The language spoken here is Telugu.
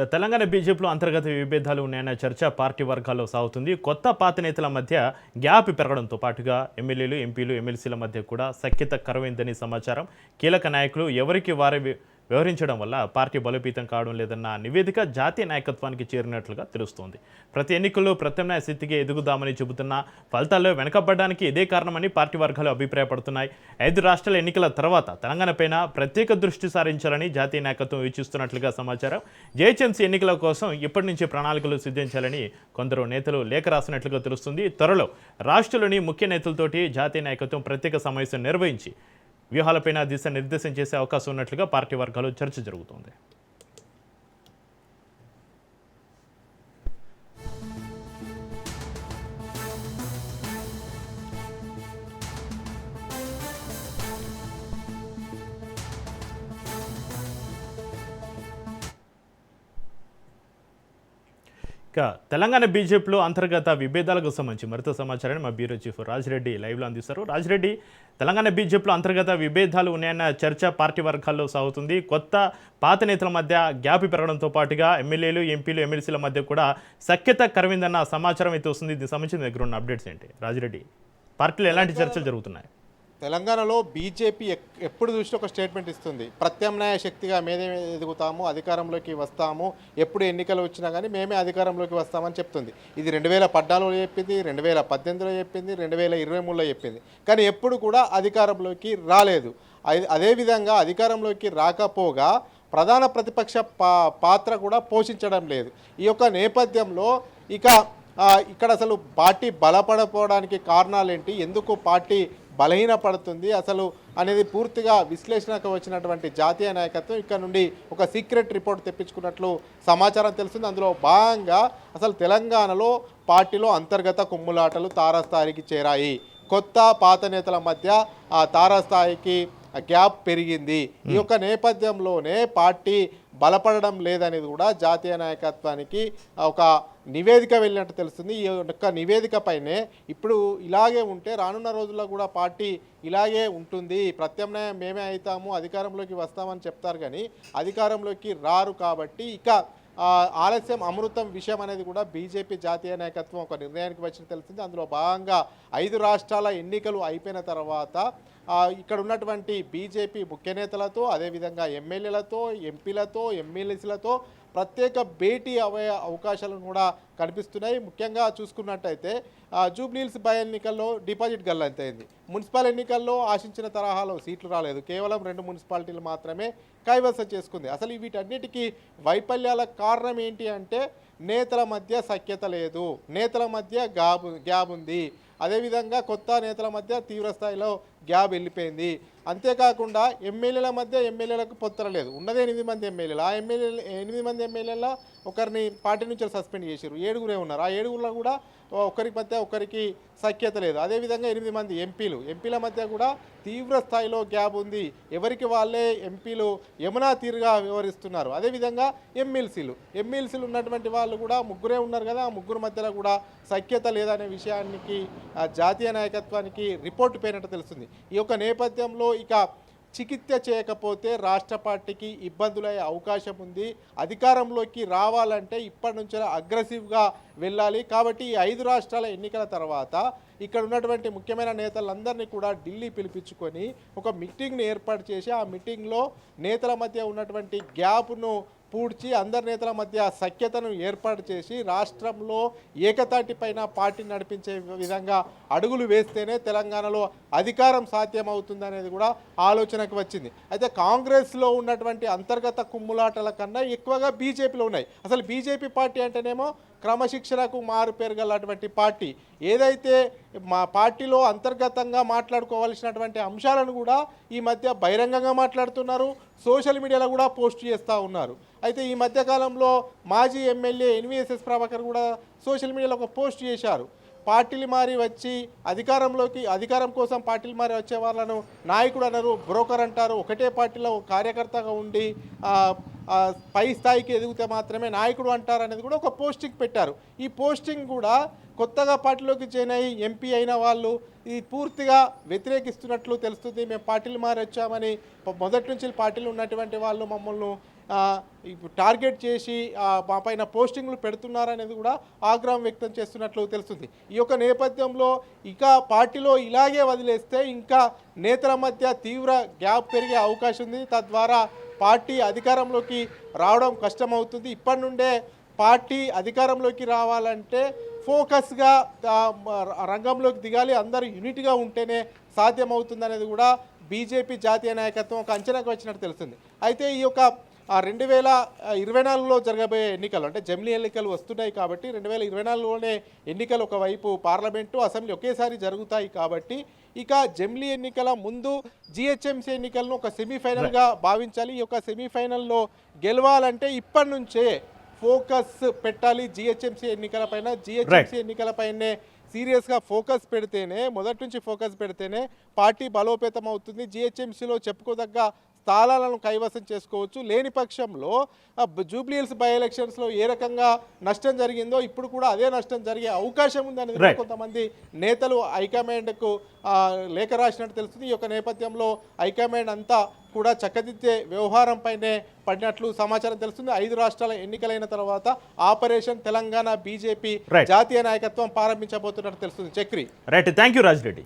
తెలంగాణ బీజేపీలో అంతర్గత విభేదాలు ఉన్నాయన్న చర్చ పార్టీ వర్గాల్లో సాగుతుంది. కొత్త పాత నేతల మధ్య గ్యాప్ పెరగడంతో పాటుగా ఎమ్మెల్యేలు, ఎంపీలు, ఎమ్మెల్సీల మధ్య కూడా సఖ్యత కరువైందని సమాచారం. కీలక నాయకులు ఎవరికి వారే వ్యవహరించడం వల్ల పార్టీ బలోపేతం కావడం లేదన్న నివేదిక జాతీయ నాయకత్వానికి చేరినట్లుగా తెలుస్తోంది. ప్రతి ఎన్నికల్లో ప్రత్యామ్నాయ స్థితికి ఎదుగుదామని చెబుతున్న ఫలితాల్లో వెనకబడడానికి ఇదే కారణమని పార్టీ వర్గాలు అభిప్రాయపడుతున్నాయి. 5 రాష్ట్రాల ఎన్నికల తర్వాత తెలంగాణపైన ప్రత్యేక దృష్టి సారించాలని జాతీయ నాయకత్వం యోచిస్తున్నట్లుగా సమాచారం. జీహెచ్ఎంసీ ఎన్నికల కోసం ఇప్పటి నుంచి ప్రణాళికలు సిద్ధించాలని కొందరు నేతలు లేఖ రాసినట్లుగా తెలుస్తుంది. త్వరలో రాష్ట్రంలోని ముఖ్య నేతలతోటి జాతీయ నాయకత్వం ప్రత్యేక సమావేశం నిర్వహించి వ్యూహాలపైన దిశానిర్దేశం చేసే అవకాశం ఉన్నట్లుగా పార్టీ వర్గాలు చర్చ జరుగుతోంది. తెలంగాణ బీజేపీలో అంతర్గత విభేదాలకు సంబంధించి మరింత సమాచారాన్ని మా బ్యూరో చీఫ్ రాజిరెడ్డి లైవ్లో అందిస్తారు. రాజిరెడ్డి, తెలంగాణ బీజేపీలో అంతర్గత విభేదాలు ఉన్నాయన్న చర్చ పార్టీ వర్గాల్లో సాగుతుంది. కొత్త పాత నేతల మధ్య గ్యాప్ పెరగడంతో పాటుగా ఎమ్మెల్యేలు, ఎంపీలు, ఎమ్మెల్సీల మధ్య కూడా సఖ్యత కరువైందన్న సమాచారం అయితే వస్తుంది. దీనికి సంబంధించిన దగ్గర ఉన్న అప్డేట్స్ ఏంటి రాజిరెడ్డి? పార్టీలో ఎలాంటి చర్చలు జరుగుతున్నాయి? తెలంగాణలో బీజేపీ ఎప్పుడు చూసి ఒక స్టేట్మెంట్ ఇస్తుంది. ప్రత్యామ్నాయ శక్తిగా మేమే ఎదుగుతాము, అధికారంలోకి వస్తాము, ఎప్పుడు ఎన్నికలు వచ్చినా కానీ మేమే అధికారంలోకి వస్తామని చెప్తుంది. ఇది 2014లో చెప్పింది, 2018లో చెప్పింది, 2023లో చెప్పింది. కానీ ఎప్పుడు కూడా అధికారంలోకి రాలేదు. అదేవిధంగా అధికారంలోకి రాకపోగా ప్రధాన ప్రతిపక్ష పాత్ర కూడా పోషించడం లేదు. ఈ యొక్క నేపథ్యంలో ఇక్కడ అసలు పార్టీ బలపడపోవడానికి కారణాలేంటి, ఎందుకు పార్టీ బలహీనపడుతుంది అసలు అనేది పూర్తిగా విశ్లేషణకు వచ్చినటువంటి జాతీయ నాయకత్వం ఇక్కడ నుండి ఒక సీక్రెట్ రిపోర్ట్ తెప్పించుకున్నట్లు సమాచారం తెలుస్తుంది. అందులో భాగంగా అసలు తెలంగాణలో పార్టీలో అంతర్గత కుమ్ములాటలు తారాస్థాయికి చేరాయి. కొత్త పాత నేతల మధ్య ఆ తారాస్థాయికి గ్యాప్ పెరిగింది. ఈ యొక్క నేపథ్యంలోనే పార్టీ బలపడడం లేదనేది కూడా జాతీయ నాయకత్వానికి ఒక నివేదిక వెళ్ళినట్టు తెలుస్తుంది. ఈ యొక్క నివేదిక పైనే ఇప్పుడు ఇలాగే ఉంటే రానున్న రోజుల్లో కూడా పార్టీ ఇలాగే ఉంటుంది, ప్రత్యామ్నాయం మేమే అవుతాము, అధికారంలోకి వస్తామని చెప్తారు కానీ అధికారంలోకి రారు. కాబట్టి ఆలస్యం అమృతం విషయం అనేది కూడా బీజేపీ జాతీయ నాయకత్వం ఒక నిర్ణయానికి వచ్చినట్టు తెలుస్తుంది. అందులో భాగంగా 5 రాష్ట్రాల ఎన్నికలు అయిపోయిన తర్వాత ఇక్కడ ఉన్నటువంటి బీజేపీ ముఖ్య నేతలతో, అదేవిధంగా ఎమ్మెల్యేలతో, ఎంపీలతో, ఎమ్మెల్యేలతో ప్రత్యేక భేటీ అయ్యే అవకాశాలను కూడా కనిపిస్తున్నాయి. ముఖ్యంగా చూసుకున్నట్టయితే జూబ్లీహిల్స్ బై ఎన్నికల్లో డిపాజిట్ గల్లంతైంది. మున్సిపల్ ఎన్నికల్లో ఆశించిన తరహాలో సీట్లు రాలేదు. కేవలం 2 మున్సిపాలిటీలు మాత్రమే కైవసం చేసుకుంది. అసలు వీటన్నిటికీ వైఫల్యాల కారణం ఏంటి అంటే నేతల మధ్య సఖ్యత లేదు, నేతల మధ్య గ్యాప్ ఉంది. అదేవిధంగా కొత్త నేతల మధ్య తీవ్రస్థాయిలో గ్యాప్ వెళ్ళిపోయింది. అంతేకాకుండా ఎమ్మెల్యేల మధ్య ఎమ్మెల్యేలకు పొత్తర లేదు. ఉన్నదే 8 మంది ఎమ్మెల్యేలు. ఆ 8 మంది ఎమ్మెల్యేల ఒకరిని పార్టీ నుంచి సస్పెండ్ చేశారు. 7 ఉన్నారు. ఆ 7 కూడా ఒకరికి మధ్య ఒకరికి సఖ్యత లేదు. అదేవిధంగా 8 మంది ఎంపీల మధ్య కూడా తీవ్ర స్థాయిలో గ్యాప్ ఉంది. ఎవరికి వాళ్ళే ఎంపీలు యమునా తీరుగా వ్యవహరిస్తున్నారు. అదేవిధంగా ఎమ్మెల్సీలు ఉన్నటువంటి వాళ్ళు కూడా 3 ఉన్నారు కదా, ఆ 3 మధ్యలో కూడా సఖ్యత లేదనే విషయానికి జాతీయ నాయకత్వానికి రిపోర్టు పోయినట్టు తెలుస్తుంది. ఈ యొక్క నేపథ్యంలో చికిత్స చేయకపోతే రాష్ట్ర పార్టీకి ఇబ్బందులయ్యే అవకాశం ఉంది. అధికారంలోకి రావాలంటే ఇప్పటి నుంచే అగ్రెసివ్గా వెళ్ళాలి. కాబట్టి ఈ 5 రాష్ట్రాల ఎన్నికల తర్వాత ఇక్కడ ఉన్నటువంటి ముఖ్యమైన నేతలందరినీ కూడా ఢిల్లీ పిలిపించుకొని ఒక మీటింగ్ని ఏర్పాటు చేసి ఆ మీటింగ్లో నేతల మధ్య ఉన్నటువంటి గ్యాప్ను పూడ్చి అందరి నేతల మధ్య సఖ్యతను ఏర్పాటు చేసి రాష్ట్రంలో ఏకతాటిపైన పార్టీ నడిపించే విధంగా అడుగులు వేస్తేనే తెలంగాణలో అధికారం సాధ్యమవుతుందనేది కూడా ఆలోచనకు వచ్చింది. అయితే కాంగ్రెస్లో ఉన్నటువంటి అంతర్గత కుమ్ములాటల కన్నా ఎక్కువగా బీజేపీలో ఉన్నాయి. అసలు బీజేపీ పార్టీ అంటేనేమో క్రమశిక్షణకు మారు పేరుగలటువంటి పార్టీ. ఏదైతే మా పార్టీలో అంతర్గతంగా మాట్లాడుకోవాల్సినటువంటి అంశాలను కూడా ఈ మధ్య బహిరంగంగా మాట్లాడుతున్నారు, సోషల్ మీడియాలో కూడా పోస్ట్ చేస్తూ ఉన్నారు. అయితే ఈ మధ్యకాలంలో మాజీ ఎమ్మెల్యే ఎన్వీఎస్ఎస్ ప్రభాకర్ కూడా సోషల్ మీడియాలో ఒక పోస్ట్ చేశారు. పార్టీలు మారి వచ్చి అధికారం కోసం పార్టీలు మారి వచ్చే వాళ్ళను నాయకుడు అన్నారు, బ్రోకర్ అంటారు. ఒకటే పార్టీలో కార్యకర్తగా ఉండి పై స్థాయికి ఎదిగితే మాత్రమే నాయకుడు అంటారు అనేది కూడా ఒక పోస్టింగ్ పెట్టారు. ఈ పోస్టింగ్ కూడా కొత్తగా పార్టీలోకి జాయిన్ అయ్యి ఎంపీ అయిన వాళ్ళు ఇది పూర్తిగా వ్యతిరేకిస్తున్నట్లు తెలుస్తుంది. మేము పార్టీలు మారి వచ్చామని మొదటి నుంచి పార్టీలు ఉన్నటువంటి వాళ్ళు మమ్మల్ని టార్గెట్ చేసి మా పైన పోస్టింగ్లు పెడుతున్నారనేది కూడా ఆగ్రహం వ్యక్తం చేస్తున్నట్లు తెలుస్తుంది. ఈ యొక్క నేపథ్యంలో ఇక పార్టీలో ఇలాగే వదిలేస్తే ఇంకా నేతల మధ్య తీవ్ర గ్యాప్ పెరిగే అవకాశం ఉంది. తద్వారా పార్టీ అధికారంలోకి రావడం కష్టమవుతుంది. ఇప్పటి నుండే పార్టీ అధికారంలోకి రావాలంటే ఫోకస్గా రంగంలోకి దిగాలి, అందరూ యూనిట్గా ఉంటేనే సాధ్యమవుతుంది అనేది కూడా బీజేపీ జాతీయ నాయకత్వం ఒక అంచనాకు వచ్చినట్టు తెలుస్తుంది. అయితే ఈ యొక్క 2024లో జరగబోయే ఎన్నికలు అంటే జమిలీ ఎన్నికలు వస్తున్నాయి కాబట్టి 2024లోనే ఎన్నికలు ఒకవైపు పార్లమెంటు అసెంబ్లీ ఒకేసారి జరుగుతాయి కాబట్టి ఇక జమిలీ ఎన్నికల ముందు జిహెచ్ఎంసీ ఎన్నికలను ఒక సెమీఫైనల్గా భావించాలి. ఈ యొక్క సెమీఫైనల్లో గెలవాలంటే ఇప్పటి నుంచే ఫోకస్ పెట్టాలి జిహెచ్ఎంసీ ఎన్నికలపైన. జిహెచ్ఎంసీ ఎన్నికలపైనే సీరియస్గా ఫోకస్ పెడితేనే, మొదటి నుంచి ఫోకస్ పెడితేనే పార్టీ బలోపేతం అవుతుంది. జిహెచ్ఎంసీలో చెప్పుకోదగ్గ స్థానాలను కైవసం చేసుకోవచ్చు. లేని పక్షంలో జూబ్లీహిల్స్ బై ఎలక్షన్స్లో ఏ రకంగా నష్టం జరిగిందో ఇప్పుడు కూడా అదే నష్టం జరిగే అవకాశం ఉందనేది కూడా కొంతమంది నేతలు హైకమాండ్కు లేఖ రాసినట్టు తెలుస్తుంది. ఈ యొక్క నేపథ్యంలో హైకమాండ్ అంతా కూడా చక్కదిద్దే వ్యవహారంపైనే పడినట్లు సమాచారం తెలుస్తుంది. 5 రాష్ట్రాల ఎన్నికలైన తర్వాత ఆపరేషన్ తెలంగాణ బీజేపీ జాతీయ నాయకత్వం ప్రారంభించబోతున్నట్టు తెలుస్తుంది. Chakri. Right, thank you Raj Reddy.